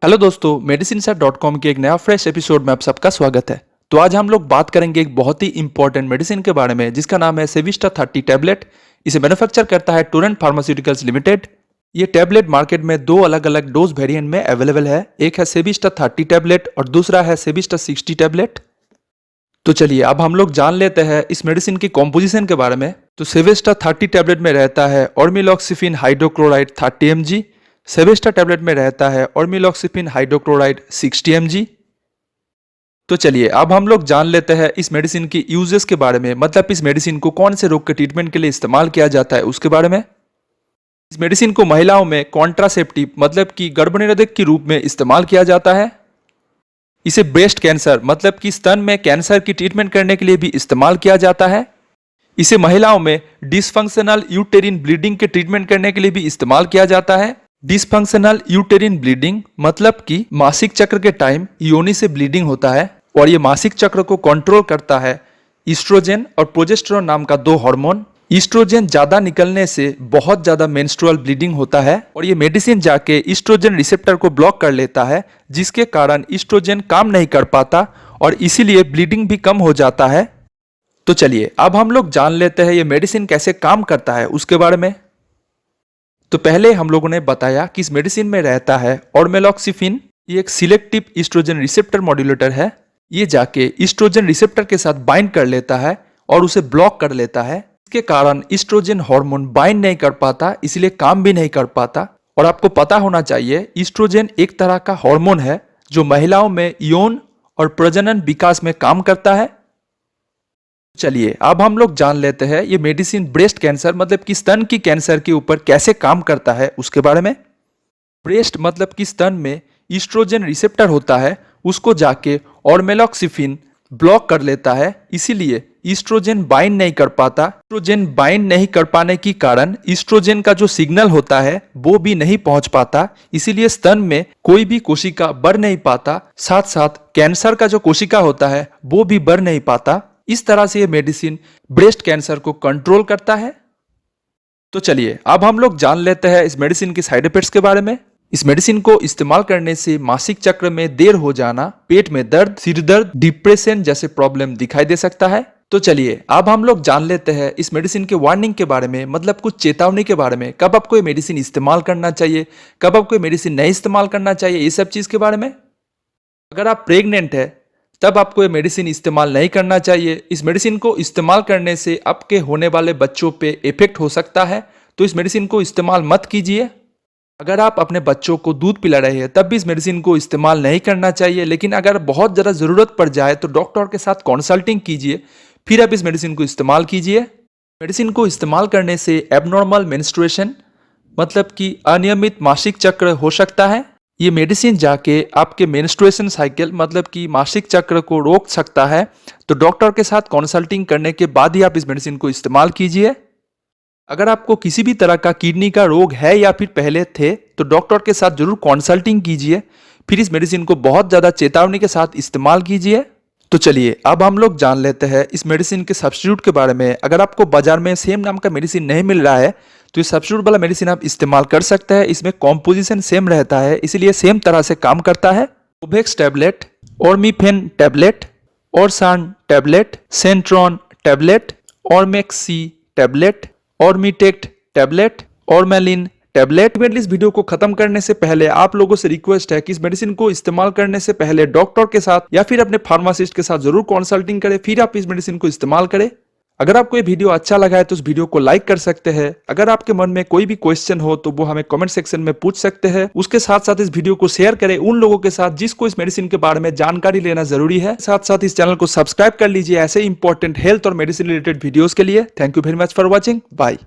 Hello दोस्तों, medicinesar.com के एक नया फ्रेश एपिसोड में आप सबका स्वागत है। तो आज हम लोग बात करेंगे एक बहुत ही इंपॉर्टेंट मेडिसिन के बारे में जिसका नाम है सेविस्टा 30 टैबलेट। इसे मैन्युफैक्चर करता है टोरेंट फार्मास्यूटिकल्स लिमिटेड। ये टैबलेट मार्केट में दो अलग अलग डोज वेरिएंट में अवेलेबल है। एक है सेविस्टा 30 टैबलेट और दूसरा है सेविस्टा 60 टैबलेट। तो चलिए अब हम लोग जान लेते हैं इस मेडिसिन की कॉम्पोजिशन के बारे में। तो सेविस्टा 30 टैबलेट में रहता है ऑर्मिलॉक्सिफिन हाइड्रोक्लोराइड 30 mg। सेविस्टा टैबलेट में रहता है ऑर्मिलॉक्सिफिन हाइड्रोक्लोराइड 60 mg। तो चलिए अब हम लोग जान लेते हैं इस मेडिसिन की यूजेस के बारे में, मतलब इस मेडिसिन को कौन से रोग के ट्रीटमेंट के लिए इस्तेमाल किया जाता है उसके बारे में। इस मेडिसिन को महिलाओं में कॉन्ट्रासेप्टिव मतलब कि गर्भनिरोधक के रूप में इस्तेमाल किया जाता है। इसे ब्रेस्ट कैंसर मतलब कि स्तन में कैंसर की ट्रीटमेंट करने के लिए भी इस्तेमाल किया जाता है। इसे महिलाओं में डिसफंक्शनल यूटेरिन ब्लीडिंग के ट्रीटमेंट करने के लिए भी इस्तेमाल किया जाता है। डिसफंक्शनल यूटेरिन ब्लीडिंग मतलब कि मासिक चक्र के टाइम योनि से ब्लीडिंग होता है और ये मासिक चक्र को कंट्रोल करता है ईस्ट्रोजन और प्रोजेस्टेरोन नाम का दो हार्मोन। ईस्ट्रोजन ज्यादा निकलने से बहुत ज्यादा मेंस्ट्रुअल ब्लीडिंग होता है और ये मेडिसिन जाके ईस्ट्रोजन रिसेप्टर को ब्लॉक कर लेता है, जिसके कारण ईस्ट्रोजन काम नहीं कर पाता और इसीलिए ब्लीडिंग भी कम हो जाता है। तो चलिए अब हम लोग जान लेते हैं ये मेडिसिन कैसे काम करता है उसके बारे में। तो पहले हम लोगों ने बताया कि इस मेडिसिन में रहता है ऑर्मिलॉक्सिफिन। ये एक सिलेक्टिव ईस्ट्रोजन रिसेप्टर मॉड्यूलेटर है। ये जाके ईस्ट्रोजन रिसेप्टर के साथ बाइंड कर लेता है और उसे ब्लॉक कर लेता है। इसके कारण ईस्ट्रोजन हार्मोन बाइंड नहीं कर पाता, इसलिए काम भी नहीं कर पाता। और आपको पता होना चाहिए ईस्ट्रोजन एक तरह का हार्मोन है जो महिलाओं में यौन और प्रजनन विकास में काम करता है। चलिए अब हम लोग जान लेते हैं ये मेडिसिन ब्रेस्ट कैंसर मतलब कि स्तन की कैंसर के ऊपर कैसे काम करता है उसके बारे में। ब्रेस्ट मतलब कि स्तन में ईस्ट्रोजन रिसेप्टर होता है, उसको जाके ऑर्मिलॉक्सिफिन ब्लॉक कर लेता है, इसीलिए ईस्ट्रोजन बाइंड नहीं कर पाता। ईस्ट्रोजन बाइंड नहीं कर पाने के कारण ईस्ट्रोजन का जो सिग्नल होता है वो भी नहीं पहुंच पाता, इसीलिए स्तन में कोई भी कोशिका बढ़ नहीं पाता। साथ साथ कैंसर का जो कोशिका होता है वो भी बढ़ नहीं पाता। इस तरह से ये मेडिसिन ब्रेस्ट कैंसर को कंट्रोल करता है। तो चलिए अब हम लोग जान लेते हैं इस मेडिसिन के साइड इफेक्ट्स के बारे में। इस मेडिसिन को इस्तेमाल करने से मासिक चक्र में देर हो जाना, पेट में दर्द, सिर दर्द, डिप्रेशन जैसे प्रॉब्लम दिखाई दे सकता है। तो चलिए अब हम लोग जान लेते हैं इस मेडिसिन के वार्निंग के बारे में, मतलब कुछ चेतावनी के बारे में। कब आपको ये मेडिसिन इस्तेमाल करना चाहिए, कब आपको ये मेडिसिन नहीं इस्तेमाल करना चाहिए, ये सब चीज के बारे में। अगर आप प्रेग्नेंट है तब आपको ये मेडिसिन इस्तेमाल नहीं करना चाहिए। इस मेडिसिन को इस्तेमाल करने से आपके होने वाले बच्चों पे इफेक्ट हो सकता है, तो इस मेडिसिन को इस्तेमाल मत कीजिए। अगर आप अपने बच्चों को दूध पिला रहे हैं तब भी इस मेडिसिन को इस्तेमाल नहीं करना चाहिए, लेकिन अगर बहुत ज़्यादा ज़रूरत पड़ जाए तो डॉक्टर के साथ कंसल्टिंग कीजिए, फिर आप इस मेडिसिन को इस्तेमाल कीजिए। मेडिसिन को इस्तेमाल करने से एबनॉर्मल मेंस्ट्रुएशन मतलब कि अनियमित मासिक चक्र हो सकता है। ये मेडिसिन जाके आपके मेंस्ट्रुएशन साइकिल मतलब कि मासिक चक्र को रोक सकता है, तो डॉक्टर के साथ कंसल्टिंग करने के बाद ही आप इस मेडिसिन को इस्तेमाल कीजिए। अगर आपको किसी भी तरह का किडनी का रोग है या फिर पहले थे तो डॉक्टर के साथ जरूर कंसल्टिंग कीजिए, फिर इस मेडिसिन को बहुत ज़्यादा चेतावनी के साथ इस्तेमाल कीजिए। तो चलिए अब हम लोग जान लेते हैं इस मेडिसिन के सब्स्टिट्यूट के बारे में। अगर आपको बाजार में सेम नाम का मेडिसिन नहीं मिल रहा है तो ये सब्स्टिट्यूट वाला मेडिसिन आप इस्तेमाल कर सकते हैं। इसमें कॉम्पोजिशन सेम रहता है, इसलिए सेम तरह से काम करता है। Ovex tablet, Ormifen tablet, Orsan tablet, Centron tablet, Ormexy tablet, Ormitect tablet, Ormelin tablet. इस वीडियो को खत्म करने से पहले आप लोगों से रिक्वेस्ट है कि इस मेडिसिन को इस्तेमाल करने से पहले डॉक्टर के साथ या फिर अपने फार्मासिस्ट के साथ जरूर कंसल्टिंग करें, फिर आप इस मेडिसिन को इस्तेमाल करें। अगर आपको ये वीडियो अच्छा लगा है तो इस वीडियो को लाइक कर सकते हैं। अगर आपके मन में कोई भी क्वेश्चन हो तो वो हमें कमेंट सेक्शन में पूछ सकते हैं। उसके साथ साथ इस वीडियो को शेयर करें उन लोगों के साथ जिसको इस मेडिसिन के बारे में जानकारी लेना जरूरी है। साथ साथ इस चैनल को सब्सक्राइब कर लीजिए ऐसे इंपॉर्टेंट हेल्थ और मेडिसिन रिलेटेड वीडियोस के लिए। Thank you very much for watching. Bye.